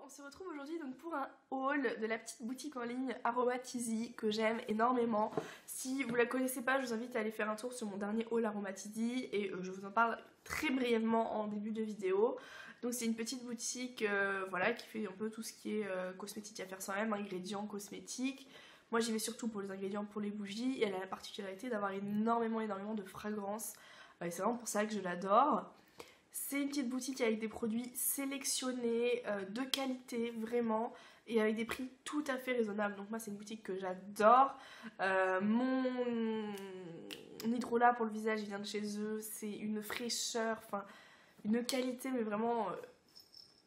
on se retrouve aujourd'hui donc pour un haul de la petite boutique en ligne Aromatizzy que j'aime énormément. Si vous la connaissez pas, je vous invite à aller faire un tour sur mon dernier haul Aromatizzy et je vous en parle très brièvement en début de vidéo. Donc c'est une petite boutique voilà, qui fait un peu tout ce qui est cosmétique à faire soi-même, ingrédients cosmétiques. Moi j'y vais surtout pour les ingrédients pour les bougies et elle a la particularité d'avoir énormément de fragrances. Et c'est vraiment pour ça que je l'adore. C'est une petite boutique avec des produits sélectionnés, de qualité vraiment, et avec des prix tout à fait raisonnables. Donc moi c'est une boutique que j'adore. Mon hydrolat pour le visage il vient de chez eux, c'est une fraîcheur, enfin une qualité mais vraiment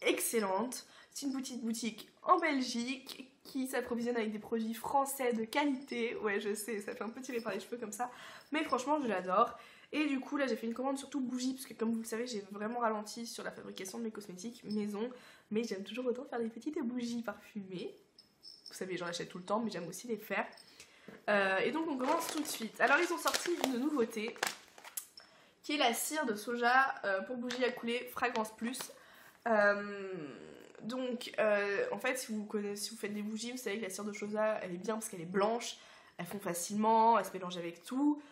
excellente. C'est une petite boutique en Belgique qui s'approvisionne avec des produits français de qualité. Ouais je sais, ça fait un peu tirer par les cheveux comme ça, mais franchement je l'adore. Et du coup là j'ai fait une commande surtout bougies parce que comme vous le savez j'ai vraiment ralenti sur la fabrication de mes cosmétiques maison. Mais j'aime toujours autant faire des petites bougies parfumées. Vous savez j'en achète tout le temps mais j'aime aussi les faire. Et donc on commence tout de suite. Alors ils ont sorti une nouveauté qui est la cire de soja pour bougies à couler Fragrance Plus. En fait si vous faites des bougies vous savez que la cire de soja elle est bien parce qu'elle est blanche, elles fond facilement, elle se mélange avec tout.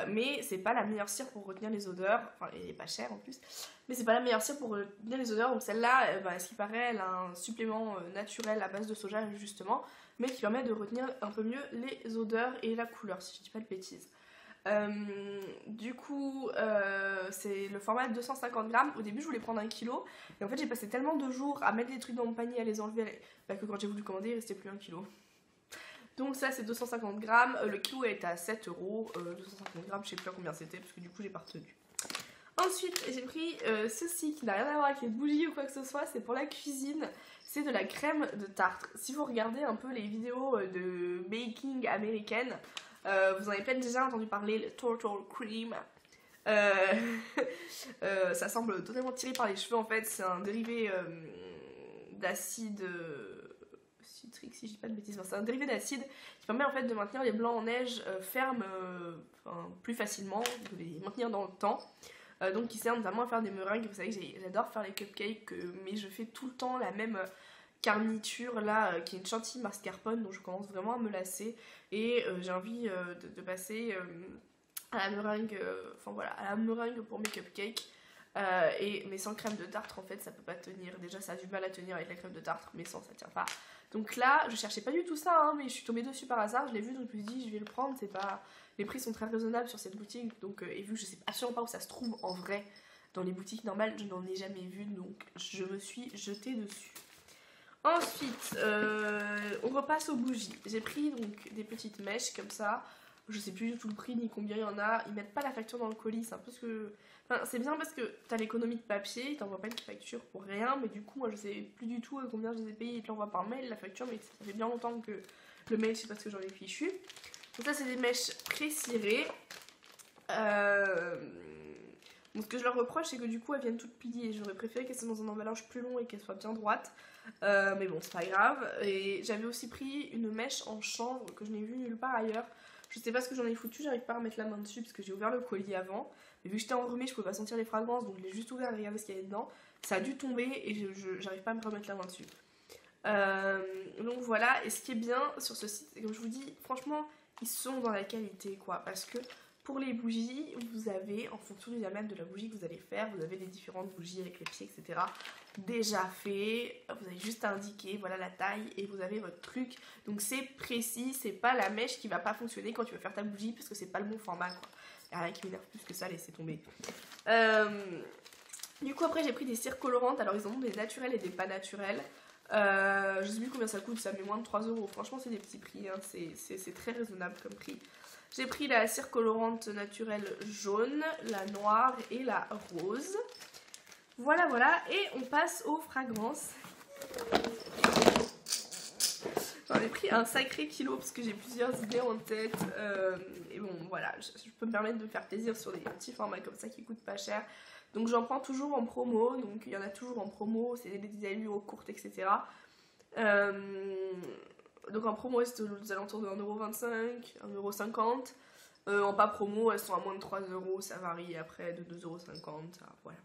Mais c'est pas la meilleure cire pour retenir les odeurs, enfin elle est pas chère en plus, mais c'est pas la meilleure cire pour retenir les odeurs. Donc celle-là, à ce qui paraît, elle a un supplément naturel à base de soja justement, mais qui permet de retenir un peu mieux les odeurs et la couleur, si je dis pas de bêtises. Du coup, c'est le format de 250 grammes. Au début, je voulais prendre 1 kg, et en fait, j'ai passé tellement de jours à mettre les trucs dans mon panier, à les enlever, que quand j'ai voulu commander, il restait plus 1 kg. Donc ça c'est 250 grammes, le kilo est à 7 €, 250 grammes je sais plus à combien c'était parce que du coup j'ai pas retenu. Ensuite j'ai pris ceci qui n'a rien à voir avec les bougies ou quoi que ce soit, c'est pour la cuisine, c'est de la crème de tartre. Si vous regardez un peu les vidéos de baking américaines, vous en avez peut-être déjà entendu parler, le Turtle Cream. Ça semble totalement tiré par les cheveux en fait, c'est un dérivé d'acide citrique si je dis pas de bêtises, c'est un dérivé d'acide qui permet en fait de maintenir les blancs en neige fermes plus facilement, de les maintenir dans le temps. Donc qui sert notamment à faire des meringues. Vous savez que j'adore faire les cupcakes, mais je fais tout le temps la même garniture là qui est une chantilly mascarpone, donc je commence vraiment à me lasser et j'ai envie de passer à la meringue, à la meringue pour mes cupcakes. Mais sans crème de tartre en fait ça peut pas tenir. Déjà ça a du mal à tenir avec la crème de tartre, mais sans ça tient pas. Donc là je cherchais pas du tout ça hein, mais je suis tombée dessus par hasard, je l'ai vu donc je me suis dit je vais le prendre. C'est pas... Les prix sont très raisonnables sur cette boutique donc, et vu que je sais absolument pas où ça se trouve en vrai dans les boutiques normales, je n'en ai jamais vu donc je me suis jetée dessus. Ensuite on repasse aux bougies. J'ai pris donc des petites mèches comme ça. Je sais plus du tout le prix ni combien il y en a. Ils mettent pas la facture dans le colis, c'est un peu ce que... Enfin, c'est bien parce que t'as l'économie de papier, ils t'envoient pas une facture pour rien, mais du coup, moi je sais plus du tout combien je les ai payés, ils te l'envoient par mail, la facture, mais ça fait bien longtemps que le mail, je sais pas ce que j'en ai fichu. Donc ça, c'est des mèches pré-cirées. Donc ce que je leur reproche, c'est que du coup, elles viennent toutes pliées. J'aurais préféré qu'elles soient dans un emballage plus long et qu'elles soient bien droites. Mais bon, c'est pas grave. Et j'avais aussi pris une mèche en chanvre que je n'ai vue nulle part ailleurs. Je sais pas ce que j'en ai foutu, j'arrive pas à mettre la main dessus parce que j'ai ouvert le colis avant. Mais vu que j'étais enrhumée, je pouvais pas sentir les fragrances, donc je l'ai juste ouvert et regardé ce qu'il y avait dedans. Ça a dû tomber et j'arrive pas à me remettre la main dessus. Donc voilà, et ce qui est bien sur ce site, comme je vous dis, franchement, ils sont dans la qualité quoi. Parce que pour les bougies, vous avez, en fonction du diamètre de la bougie que vous allez faire, vous avez les différentes bougies avec les pieds, etc. déjà fait. Vous avez juste à indiquer, voilà la taille, et vous avez votre truc. Donc c'est précis, c'est pas la mèche qui va pas fonctionner quand tu veux faire ta bougie, parce que c'est pas le bon format, quoi. Y a rien qui m'énerve plus que ça, laissez tomber. Du coup, après, j'ai pris des cires colorantes. Alors, ils en ont des naturelles et des pas naturelles. Je sais plus combien ça coûte, ça met moins de 3 €. Franchement, c'est des petits prix, hein. C'est très raisonnable comme prix. J'ai pris la cire colorante naturelle jaune, la noire et la rose. Voilà, voilà. Et on passe aux fragrances. J'en ai pris un sacré kilo parce que j'ai plusieurs idées en tête. Et bon, voilà, je peux me permettre de me faire plaisir sur des petits formats comme ça qui coûtent pas cher. Donc j'en prends toujours en promo. Donc il y en a toujours en promo. C'est des allures courtes, etc. Donc en promo, c'est aux alentours de 1,25 €, 1,50 €. En pas promo, elles sont à moins de 3 €. Ça varie après de 2,50 €. Voilà.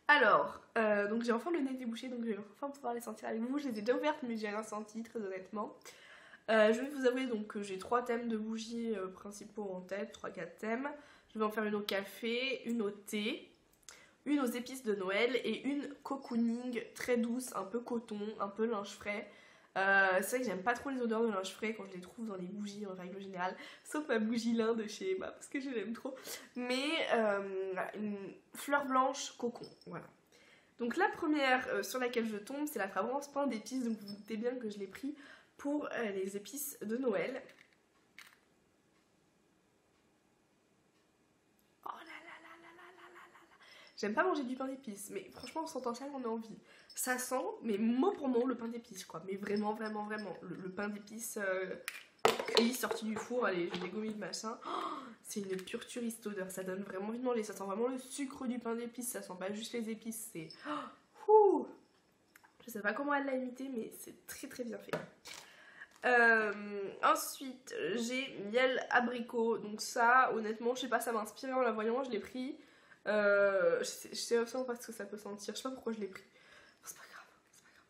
Alors, donc j'ai enfin le nez débouché, donc je vais enfin pouvoir les sentir avec vous. Je les ai déjà ouvertes, mais j'ai rien senti, très honnêtement. Je vais vous avouer donc que j'ai 3 thèmes de bougies principaux en tête, 3-4 thèmes. Je vais en faire une au café, une au thé, une aux épices de Noël et une cocooning très douce, un peu coton, un peu linge frais. C'est vrai que j'aime pas trop les odeurs de linge frais quand je les trouve dans les bougies en règle générale, sauf ma bougie lin de chez Emma parce que je l'aime trop. Mais une fleur blanche cocon, voilà. Donc la première sur laquelle je tombe, c'est la fragrance pain d'épices, donc vous vous doutez bien que je l'ai pris pour les épices de Noël. Oh là là là là là là là là. J'aime pas manger du pain d'épices, mais franchement on s'entend ça, on a envie. Ça sent, mais mot pour mot, le pain d'épices quoi. Mais vraiment, vraiment, vraiment. Le pain d'épices cuit, sorti du four, allez, je dégommer le machin. Oh, c'est une pure tuerie cette odeur, ça donne vraiment envie de manger. Ça sent vraiment le sucre du pain d'épices, ça sent pas juste les épices, c'est... Oh, je sais pas comment elle l'a imité, mais c'est très très bien fait. Ensuite, j'ai miel abricot. Donc ça, honnêtement, je sais pas, ça m'a inspiré en la voyant, je l'ai pris. Je sais absolument pas ce que ça peut sentir, je sais pas pourquoi je l'ai pris. C'est pas grave, c'est pas grave.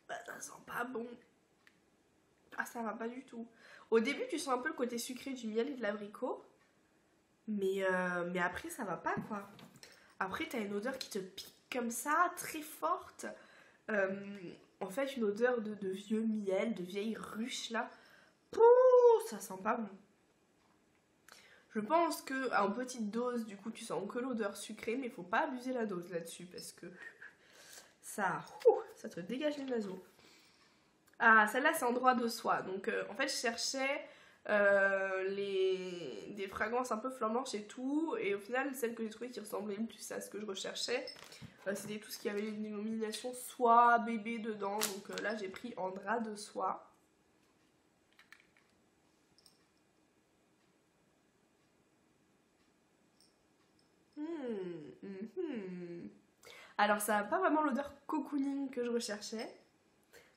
Bah, ça sent pas bon. Ah, ça va pas du tout. Au début, tu sens un peu le côté sucré du miel et de l'abricot. Mais après, ça va pas, quoi. Après, t'as une odeur qui te pique comme ça, très forte. En fait, une odeur de vieux miel, de vieille ruche, là. Pouh, ça sent pas bon. Je pense que en petite dose, du coup, tu sens que l'odeur sucrée, mais il faut pas abuser la dose là-dessus, parce que ça te dégage les naseaux. Ah, celle-là, c'est en droit de soie. Donc, en fait, je cherchais des fragrances un peu fleur blanche et tout. Et au final, celle que j'ai trouvée qui ressemblait le plus à ce que je recherchais, c'était tout ce qui avait une dénomination soie, bébé dedans. Donc là, j'ai pris en drap de soie. Alors, ça n'a pas vraiment l'odeur cocooning que je recherchais.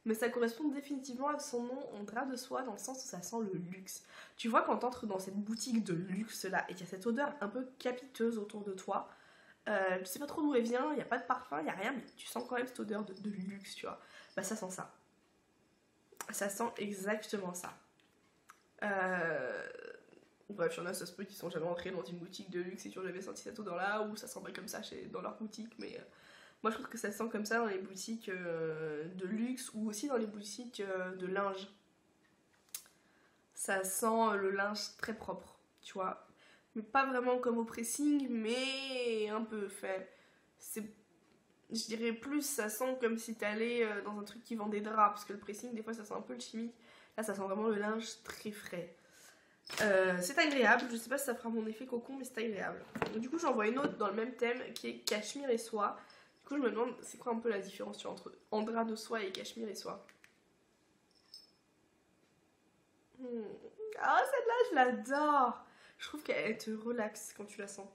Mais ça correspond définitivement à son nom en drap de soie dans le sens où ça sent le luxe. Tu vois quand t'entres dans cette boutique de luxe là et qu'il y a cette odeur un peu capiteuse autour de toi, tu sais pas trop d'où elle vient, il n'y a pas de parfum, il n'y a rien, mais tu sens quand même cette odeur de luxe, tu vois. Bah ça sent ça. Ça sent exactement ça. Bref, il y en a, ça se peut qu'ils sont jamais entrés dans une boutique de luxe et qui ont jamais senti cette odeur là, ou ça sent pas comme ça dans leur boutique, mais... Moi, je trouve que ça sent comme ça dans les boutiques de luxe ou aussi dans les boutiques de linge. Ça sent le linge très propre, tu vois. Mais pas vraiment comme au pressing, mais un peu fait. Je dirais plus, ça sent comme si t'allais dans un truc qui vend des draps, parce que le pressing, des fois, ça sent un peu le chimique. Là, ça sent vraiment le linge très frais. C'est agréable, je sais pas si ça fera mon effet cocon, mais c'est agréable. Donc, du coup, j'en vois une autre dans le même thème qui est cachemire et soie. Du coup, je me demande, c'est quoi un peu la différence entre drap de soie et cachemire et soie. Ah, celle-là, je l'adore. Je trouve qu'elle te relaxe quand tu la sens.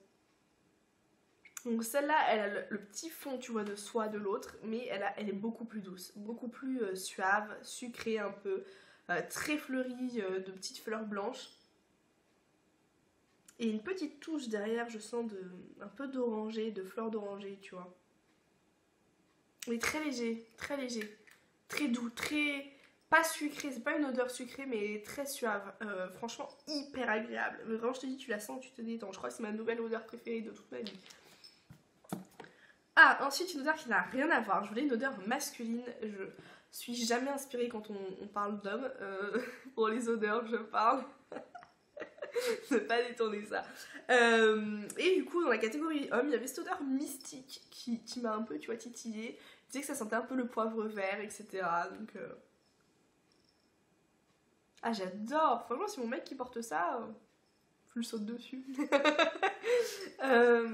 Donc celle-là, elle a le petit fond, tu vois, de soie de l'autre, mais elle est beaucoup plus douce, beaucoup plus suave, sucrée un peu, très fleurie de petites fleurs blanches. Et une petite touche derrière, je sens un peu d'oranger, de fleurs d'oranger, tu vois. Mais très léger, très doux, très... Pas sucré, c'est pas une odeur sucrée, mais très suave. Franchement, hyper agréable. Mais vraiment, je te dis, tu la sens, tu te détends. Je crois que c'est ma nouvelle odeur préférée de toute ma vie. Ah, ensuite, une odeur qui n'a rien à voir. Je voulais une odeur masculine. Je suis jamais inspirée quand on parle d'hommes. Pour les odeurs, je parle. Ne pas détourner ça. Et du coup, dans la catégorie homme, il y avait cette odeur mystique qui m'a un peu, tu vois, titillée. Je disais que ça sentait un peu le poivre vert, etc. Donc, ah, j'adore. Franchement, si mon mec qui porte ça, je lui saute dessus. En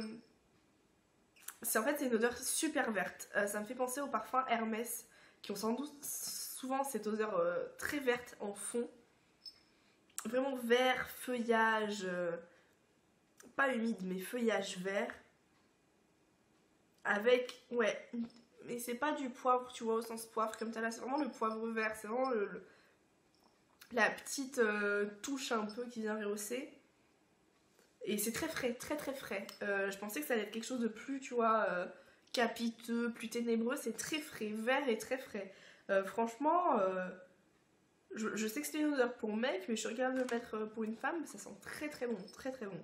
fait, c'est une odeur super verte. Ça me fait penser aux parfums Hermès, qui ont sans doute souvent cette odeur très verte en fond. Vraiment vert, feuillage, pas humide, mais feuillage vert. Avec, ouais, mais c'est pas du poivre, tu vois, au sens poivre comme t'as là, c'est vraiment le poivre vert, c'est vraiment la petite touche un peu qui vient rehausser. Et c'est très frais, très très frais. Je pensais que ça allait être quelque chose de plus, tu vois, capiteux, plus ténébreux. C'est très frais, vert et très frais. Franchement, je sais que c'est une odeur pour mec, mais je suis capable de le mettre pour une femme. Ça sent très très bon, très très bon.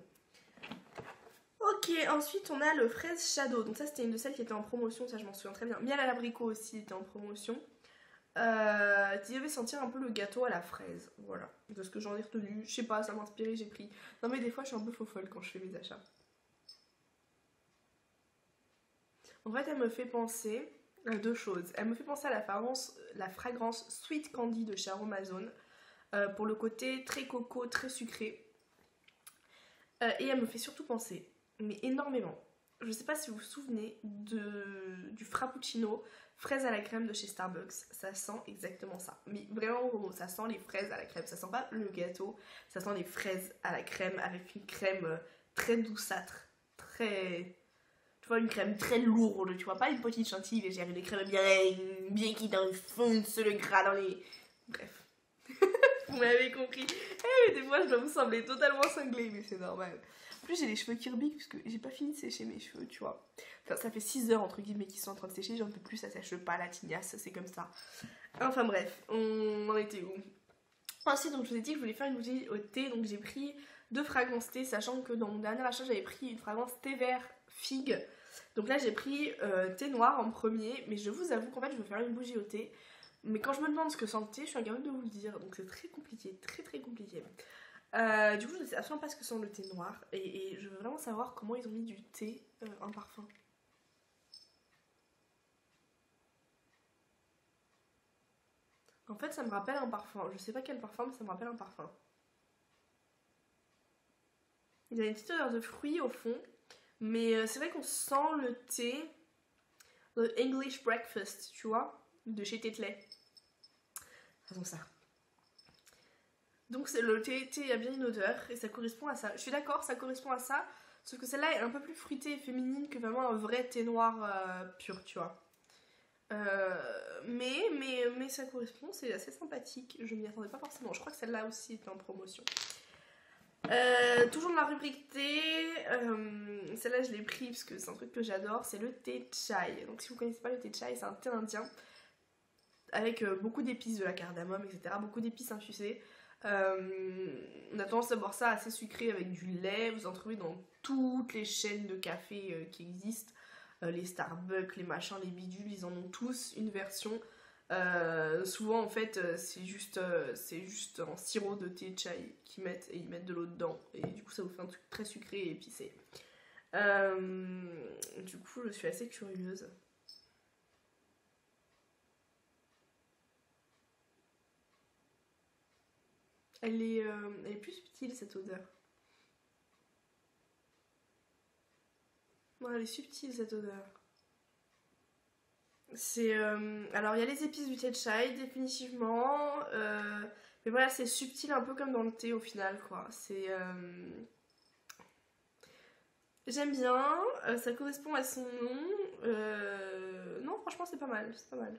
Ok, ensuite on a le fraise shadow. Donc ça c'était une de celles qui était en promotion, ça je m'en souviens très bien. Miel à l'abricot aussi était en promotion. Tu devais sentir un peu le gâteau à la fraise. Voilà, de ce que j'en ai retenu. Je sais pas, ça m'a inspiré, j'ai pris. Non mais des fois je suis un peu faux folle quand je fais mes achats. En fait elle me fait penser à deux choses. Elle me fait penser à la fragrance Sweet Candy de chez Aromazone. Pour le côté très coco, très sucré. Et elle me fait surtout penser, mais énormément. Je sais pas si vous vous souvenez du frappuccino fraise à la crème de chez Starbucks. Ça sent exactement ça. Mais vraiment, ça sent les fraises à la crème. Ça sent pas le gâteau, ça sent les fraises à la crème avec une crème très douceâtre. Très. Tu vois, une crème très lourde. Tu vois, pas une petite chantilly légère. Une crème bien qui enfonce le gras dans les. Bref. Vous m'avez compris. Des fois, je dois vous sembler totalement cinglée, mais c'est normal. En plus, j'ai les cheveux Kirby parce que j'ai pas fini de sécher mes cheveux, tu vois. Enfin, ça fait 6 heures entre guillemets qu'ils sont en train de sécher, j'en peux plus, ça sèche pas, la tignasse, c'est comme ça. Enfin bref, on en était où? Ensuite, donc je vous ai dit que je voulais faire une bougie au thé, donc j'ai pris 2 fragrances thé, sachant que dans mon dernier achat, j'avais pris une fragrance thé vert figue. Donc là, j'ai pris thé noir en premier, mais je vous avoue qu'en fait, je veux faire une bougie au thé. Mais quand je me demande ce que sent le thé, je suis incapable de vous le dire, donc c'est très compliqué, très très compliqué. Du coup, je ne sais absolument pas ce que sent le thé noir, et je veux vraiment savoir comment ils ont mis du thé en parfum. En fait, ça me rappelle un parfum, je sais pas quel parfum, mais ça me rappelle un parfum. Il y a une petite odeur de fruits au fond, mais c'est vrai qu'on sent le thé, le English Breakfast, tu vois, de chez Tetley. Faisons ça. Donc le thé, il y a bien une odeur et ça correspond à ça. Je suis d'accord, ça correspond à ça, sauf que celle-là est un peu plus fruitée et féminine que vraiment un vrai thé noir pur, tu vois. Mais ça correspond, c'est assez sympathique. Je m'y attendais pas forcément. Je crois que celle-là aussi est en promotion. Toujours dans la rubrique thé, celle-là je l'ai pris parce que c'est un truc que j'adore, c'est le thé chai. Donc si vous connaissez pas le thé chai, c'est un thé indien avec beaucoup d'épices, de la cardamome, etc. Beaucoup d'épices infusées. On a tendance à boire ça assez sucré avec du lait. Vous en trouvez dans toutes les chaînes de café qui existent. Les Starbucks, les machins, les bidules, ils en ont tous une version. Souvent en fait c'est juste un sirop de thé chai qu'ils mettent et ils mettent de l'eau dedans. Et du coup ça vous fait un truc très sucré et épicé. Du coup je suis assez curieuse. Elle est plus subtile cette odeur. Non, elle est subtile cette odeur. C'est alors il y a les épices du thé chai définitivement, mais voilà c'est subtil un peu comme dans le thé au final quoi. C'est j'aime bien, ça correspond à son nom. Non franchement c'est pas mal, c'est pas mal.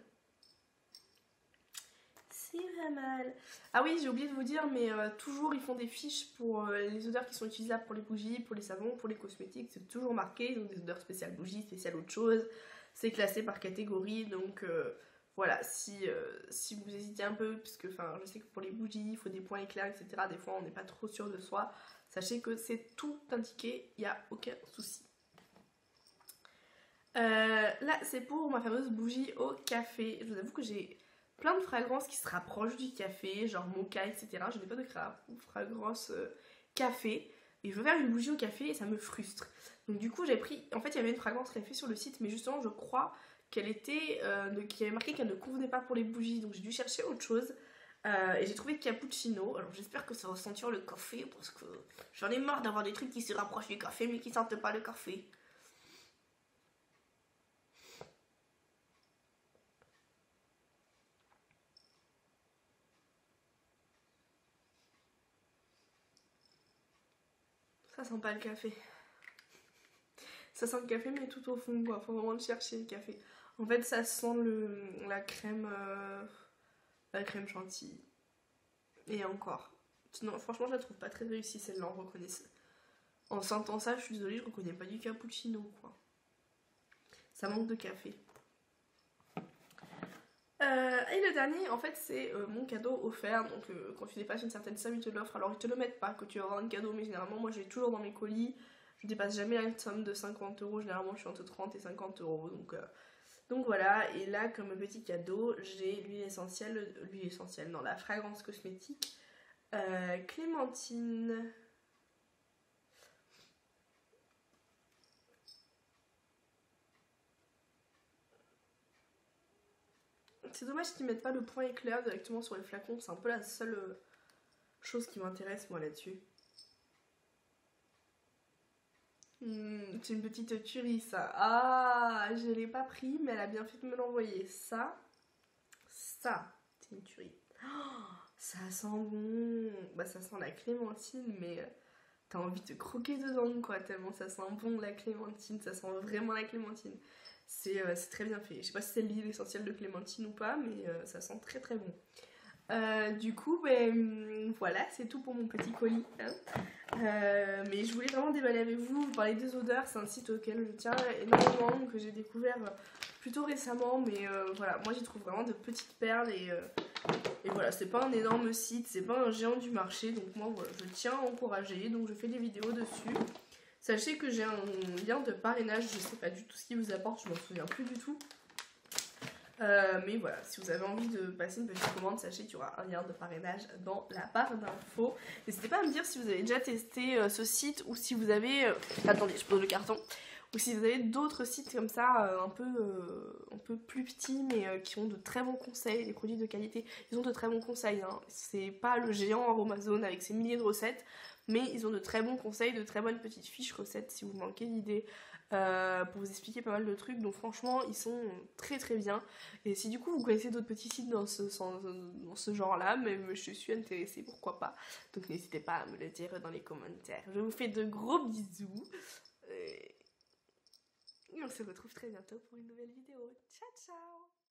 C'est pas mal. Ah oui, j'ai oublié de vous dire, mais toujours ils font des fiches pour les odeurs qui sont utilisables pour les bougies, pour les savons, pour les cosmétiques. C'est toujours marqué, ils ont des odeurs spéciales bougies, spéciales autre chose. C'est classé par catégorie, donc voilà, si vous hésitez un peu, parce que je sais que pour les bougies, il faut des points éclairs, etc. Des fois, on n'est pas trop sûr de soi. Sachez que c'est tout indiqué, il n'y a aucun souci. Là, c'est pour ma fameuse bougie au café. Je vous avoue que j'ai plein de fragrances qui se rapprochent du café, genre mocha, etc. Je n'ai pas de fragrance café. Et je veux faire une bougie au café et ça me frustre. Donc du coup j'ai pris, en fait il y avait une fragrance café sur le site, mais justement je crois qu'elle était, qu'il y avait marqué qu'elle ne convenait pas pour les bougies. Donc j'ai dû chercher autre chose. Et j'ai trouvé cappuccino. Alors j'espère que ça va sentir le café parce que j'en ai marre d'avoir des trucs qui se rapprochent du café mais qui sentent pas le café. Ça sent pas le café. Ça sent le café mais tout au fond quoi, faut vraiment le chercher le café. En fait ça sent la crème chantilly. Et encore. Sinon franchement je la trouve pas très réussie celle-là, En sentant ça, je suis désolée, je reconnais pas du cappuccino, quoi. Ça manque de café. Et le dernier, en fait, c'est mon cadeau offert. Donc, quand tu dépasses une certaine somme, ils te l'offrent. Alors, ils te le mettent pas que tu auras un cadeau, mais généralement, moi, j'ai toujours dans mes colis. Je dépasse jamais la somme de 50 euros. Généralement, je suis entre 30 et 50 euros. Donc voilà. Et là, comme petit cadeau, j'ai l'huile essentielle, non, la fragrance cosmétique Clémentine. C'est dommage qu'ils mettent pas le point éclair directement sur les flacons, c'est un peu la seule chose qui m'intéresse moi là-dessus. C'est une petite tuerie ça. Ah, je l'ai pas pris, mais elle a bien fait de me l'envoyer. Ça, c'est une tuerie. Oh, ça sent bon. Bah ça sent la clémentine, mais t'as envie de croquer dedans quoi, tellement ça sent bon la clémentine, ça sent vraiment la clémentine. C'est très bien fait. Je sais pas si c'est l'huile essentielle de clémentine ou pas, mais ça sent très très bon. Du coup, voilà, c'est tout pour mon petit colis. Hein. Mais je voulais vraiment déballer avec vous, vous parler des odeurs. C'est un site auquel je tiens énormément, que j'ai découvert plutôt récemment. Mais voilà, moi j'y trouve vraiment de petites perles. Et voilà, c'est pas un énorme site, c'est pas un géant du marché. Donc moi, voilà, je tiens à encourager. Donc je fais des vidéos dessus. Sachez que j'ai un lien de parrainage, je sais pas du tout ce qu'il vous apporte, je m'en souviens plus du tout. Mais voilà, si vous avez envie de passer une petite commande, sachez qu'il y aura un lien de parrainage dans la barre d'infos. N'hésitez pas à me dire si vous avez déjà testé ce site ou si vous avez... Attendez, je pose le carton. Ou si vous avez d'autres sites comme ça, un peu plus petits, mais qui ont de très bons conseils, des produits de qualité. Ils ont de très bons conseils, hein. C'est pas le géant Aromazone avec ses milliers de recettes, mais ils ont de très bons conseils, de très bonnes petites fiches recettes si vous manquez d'idées. Pour vous expliquer pas mal de trucs, donc franchement ils sont très très bien. Et si du coup vous connaissez d'autres petits sites dans ce genre là, mais je suis intéressée, pourquoi pas, donc n'hésitez pas à me le dire dans les commentaires. Je vous fais de gros bisous et on se retrouve très bientôt pour une nouvelle vidéo. Ciao ciao.